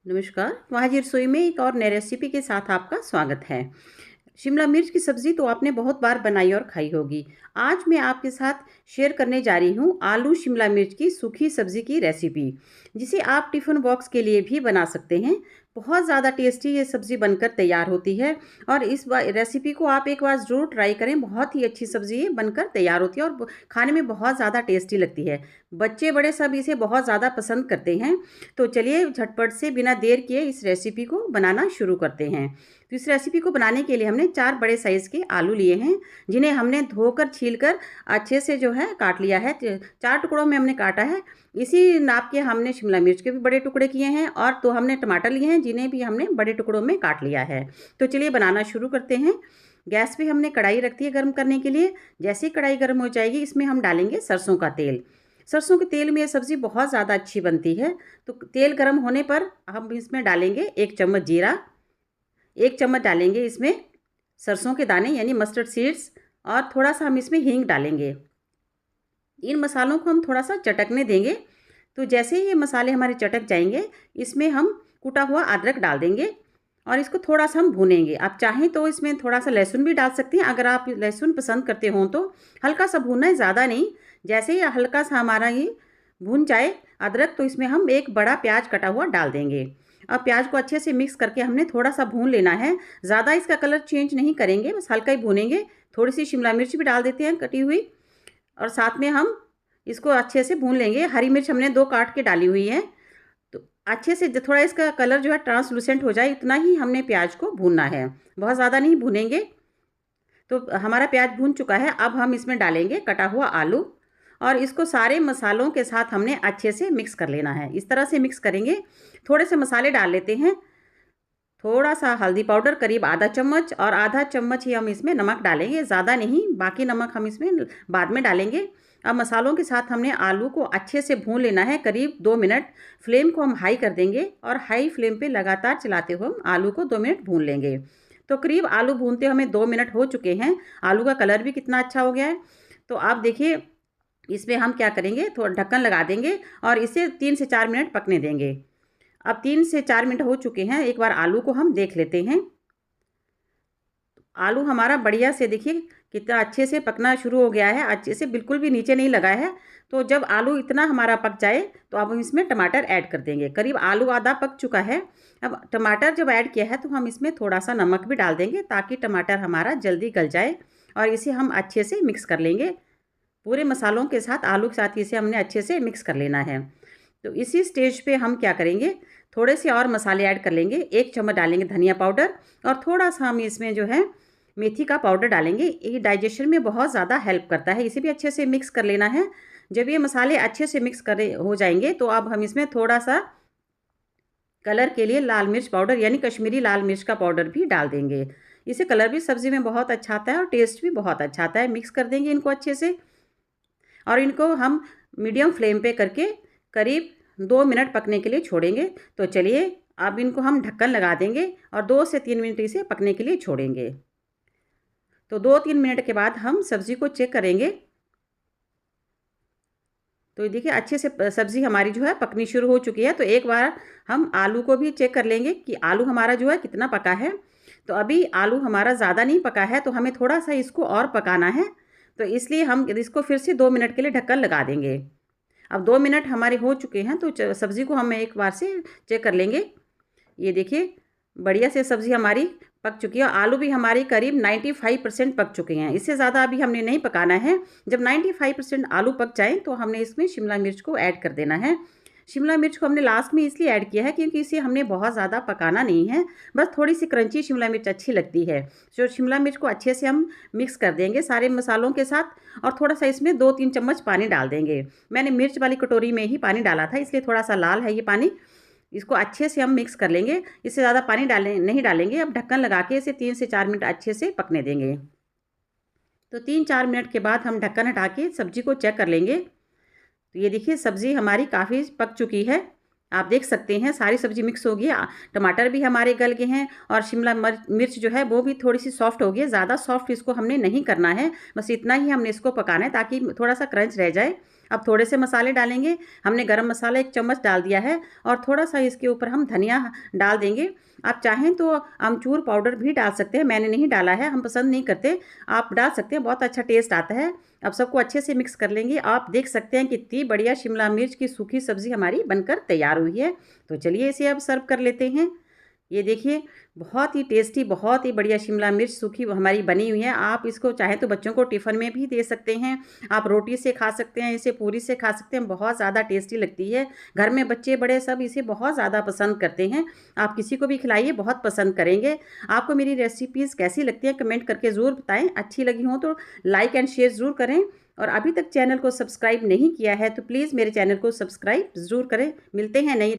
नमस्कार। महाजी रसोई में एक और नई रेसिपी के साथ आपका स्वागत है। शिमला मिर्च की सब्ज़ी तो आपने बहुत बार बनाई और खाई होगी। आज मैं आपके साथ शेयर करने जा रही हूँ आलू शिमला मिर्च की सूखी सब्ज़ी की रेसिपी, जिसे आप टिफ़िन बॉक्स के लिए भी बना सकते हैं। बहुत ज़्यादा टेस्टी ये सब्ज़ी बनकर तैयार होती है और इस रेसिपी को आप एक बार ज़रूर ट्राई करें। बहुत ही अच्छी सब्ज़ी ये बनकर तैयार होती है और खाने में बहुत ज़्यादा टेस्टी लगती है। बच्चे बड़े सब इसे बहुत ज़्यादा पसंद करते हैं। तो चलिए झटपट से बिना देर किए इस रेसिपी को बनाना शुरू करते हैं। तो इस रेसिपी को बनाने के लिए हमने 4 बड़े साइज़ के आलू लिए हैं, जिन्हें हमने धोकर छीलकर अच्छे से जो है काट लिया है। 4 टुकड़ों में हमने काटा है। इसी नाप के हमने शिमला मिर्च के भी बड़े टुकड़े किए हैं और तो हमने टमाटर लिए हैं, जिन्हें भी हमने बड़े टुकड़ों में काट लिया है। तो चलिए बनाना शुरू करते हैं। गैस पे हमने कढ़ाई रख दी है गर्म करने के लिए। जैसे ही कढ़ाई गर्म हो जाएगी, इसमें हम डालेंगे सरसों का तेल। सरसों के तेल में ये सब्ज़ी बहुत ज़्यादा अच्छी बनती है। तो तेल गर्म होने पर हम इसमें डालेंगे 1 चम्मच जीरा, 1 चम्मच डालेंगे इसमें सरसों के दाने यानी मस्टर्ड सीड्स और थोड़ा-सा हम इसमें हींग डालेंगे। इन मसालों को हम थोड़ा-सा चटकने देंगे। तो जैसे ही ये मसाले हमारे चटक जाएँगे, इसमें हम कुटा हुआ अदरक डाल देंगे और इसको थोड़ा-सा हम भूनेंगे। आप चाहें तो इसमें थोड़ा-सा लहसुन भी डाल सकते हैं, अगर आप लहसुन पसंद करते हों तो। हल्का-सा भूनना है, ज़्यादा नहीं। जैसे ही हल्का-सा हमारा ये भून जाए अदरक, तो इसमें हम एक बड़ा प्याज कटा हुआ डाल देंगे। अब प्याज को अच्छे से मिक्स करके हमने थोड़ा-सा भून लेना है। ज़्यादा इसका कलर चेंज नहीं करेंगे, बस हल्का ही भूनेंगे। थोड़ी-सी शिमला मिर्च भी डाल देते हैं कटी हुई और साथ में हम इसको अच्छे से भून लेंगे। हरी मिर्च हमने 2 काट के डाली हुई है। तो अच्छे से थोड़ा इसका कलर जो है ट्रांसलूसेंट हो जाए, इतना ही हमने प्याज को भूनना है, बहुत ज़्यादा नहीं भूनेंगे। तो हमारा प्याज भून चुका है। अब हम इसमें डालेंगे कटा हुआ आलू और इसको सारे मसालों के साथ हमने अच्छे से मिक्स कर लेना है। इस तरह से मिक्स करेंगे। थोड़े से मसाले डाल लेते हैं। थोड़ा-सा हल्दी पाउडर करीब आधा चम्मच और आधा चम्मच ही हम इसमें नमक डालेंगे, ज़्यादा नहीं। बाकी नमक हम इसमें बाद में डालेंगे। अब मसालों के साथ हमने आलू को अच्छे से भून लेना है करीब 2 मिनट। फ्लेम को हम हाई कर देंगे और हाई फ्लेम पे लगातार चलाते हुए हम आलू को 2 मिनट भून लेंगे। तो करीब आलू भूनते हमें 2 मिनट हो चुके हैं। आलू का कलर भी कितना अच्छा हो गया है। तो आप देखिए, इसमें हम क्या करेंगे, थोड़ा ढक्कन लगा देंगे और इसे 3 से 4 मिनट पकने देंगे। अब 3 से 4 मिनट हो चुके हैं। एक बार आलू को हम देख लेते हैं। आलू हमारा बढ़िया से देखिए कितना अच्छे से पकना शुरू हो गया है, अच्छे से बिल्कुल भी नीचे नहीं लगा है। तो जब आलू इतना हमारा पक जाए, तो अब हम इसमें टमाटर ऐड कर देंगे। करीब आलू आधा पक चुका है। अब टमाटर जब ऐड किया है, तो हम इसमें थोड़ा-सा नमक भी डाल देंगे, ताकि टमाटर हमारा जल्दी गल जाए और इसे हम अच्छे से मिक्स कर लेंगे। पूरे मसालों के साथ, आलू के साथ इसे हमने अच्छे से मिक्स कर लेना है। तो इसी स्टेज पे हम क्या करेंगे, थोड़े से और मसाले ऐड कर लेंगे। 1 चम्मच डालेंगे धनिया पाउडर और थोड़ा-सा हम इसमें जो है मेथी का पाउडर डालेंगे। ये डाइजेशन में बहुत ज़्यादा हेल्प करता है। इसे भी अच्छे से मिक्स कर लेना है। जब ये मसाले अच्छे से मिक्स करे हो जाएँगे, तो अब हम इसमें थोड़ा-सा कलर के लिए लाल मिर्च पाउडर यानी कश्मीरी लाल मिर्च का पाउडर भी डाल देंगे। इससे कलर भी सब्ज़ी में बहुत अच्छा आता है और टेस्ट भी बहुत अच्छा आता है। मिक्स कर देंगे इनको अच्छे से और इनको हम मीडियम फ्लेम पे करके करीब 2 मिनट पकने के लिए छोड़ेंगे। तो चलिए, अब इनको हम ढक्कन लगा देंगे और 2 से 3 मिनट इसे पकने के लिए छोड़ेंगे। तो 2-3 मिनट के बाद हम सब्ज़ी को चेक करेंगे। तो ये देखिए अच्छे से सब्ज़ी हमारी जो है पकनी शुरू हो चुकी है। तो एक बार हम आलू को भी चेक कर लेंगे कि आलू हमारा जो है कितना पका है। तो अभी आलू हमारा ज़्यादा नहीं पका है, तो हमें थोड़ा-सा इसको और पकाना है। तो इसलिए हम इसको फिर से 2 मिनट के लिए ढक्कन लगा देंगे। अब 2 मिनट हमारे हो चुके हैं, तो सब्ज़ी को हम एक बार से चेक कर लेंगे। ये देखिए बढ़िया से सब्ज़ी हमारी पक चुकी है। आलू भी हमारे करीब 95% पक चुके हैं। इससे ज़्यादा अभी हमने नहीं पकाना है। जब 95% आलू पक जाएँ, तो हमने इसमें शिमला मिर्च को ऐड कर देना है। शिमला मिर्च को हमने लास्ट में इसलिए ऐड किया है, क्योंकि इसे हमने बहुत ज़्यादा पकाना नहीं है। बस थोड़ी-सी क्रंची शिमला मिर्च अच्छी लगती है। जो शिमला मिर्च को अच्छे से हम मिक्स कर देंगे सारे मसालों के साथ और थोड़ा-सा इसमें 2-3 चम्मच पानी डाल देंगे। मैंने मिर्च वाली कटोरी में ही पानी डाला था, इसलिए थोड़ा-सा लाल है ये पानी। इसको अच्छे से हम मिक्स कर लेंगे। इससे ज़्यादा पानी नहीं डालेंगे। अब ढक्कन लगा के इसे 3 से 4 मिनट अच्छे से पकने देंगे। तो 3-4 मिनट के बाद हम ढक्कन हटा के सब्ज़ी को चेक कर लेंगे। तो ये देखिए सब्ज़ी हमारी काफ़ी पक चुकी है। आप देख सकते हैं सारी सब्ज़ी मिक्स हो गई। टमाटर भी हमारे गल गए हैं और शिमला मिर्च जो है वो भी थोड़ी-सी सॉफ्ट हो गई है। ज़्यादा सॉफ्ट इसको हमने नहीं करना है। बस इतना ही हमने इसको पकाना है, ताकि थोड़ा-सा क्रंच रह जाए। अब थोड़े से मसाले डालेंगे। हमने गरम मसाला 1 चम्मच डाल दिया है और थोड़ा-सा इसके ऊपर हम धनिया डाल देंगे। आप चाहें तो अमचूर पाउडर भी डाल सकते हैं, मैंने नहीं डाला है, हम पसंद नहीं करते। आप डाल सकते हैं, बहुत अच्छा टेस्ट आता है। अब सबको अच्छे से मिक्स कर लेंगे। आप देख सकते हैं कितनी बढ़िया शिमला मिर्च की सूखी सब्ज़ी हमारी बनकर तैयार हुई है। तो चलिए इसे अब सर्व कर लेते हैं। ये देखिए, बहुत ही टेस्टी, बहुत ही बढ़िया शिमला मिर्च सूखी हमारी बनी हुई है। आप इसको चाहें तो बच्चों को टिफ़िन में भी दे सकते हैं। आप रोटी से खा सकते हैं, इसे पूरी से खा सकते हैं, बहुत ज़्यादा टेस्टी लगती है। घर में बच्चे बड़े सब इसे बहुत ज़्यादा पसंद करते हैं। आप किसी को भी खिलाइए, बहुत पसंद करेंगे। आपको मेरी रेसिपीज़ कैसी लगती हैं कमेंट करके ज़रूर बताएँ। अच्छी लगी हों तो लाइक एंड शेयर ज़रूर करें और अभी तक चैनल को सब्सक्राइब नहीं किया है तो प्लीज़ मेरे चैनल को सब्सक्राइब ज़रूर करें। मिलते हैं नई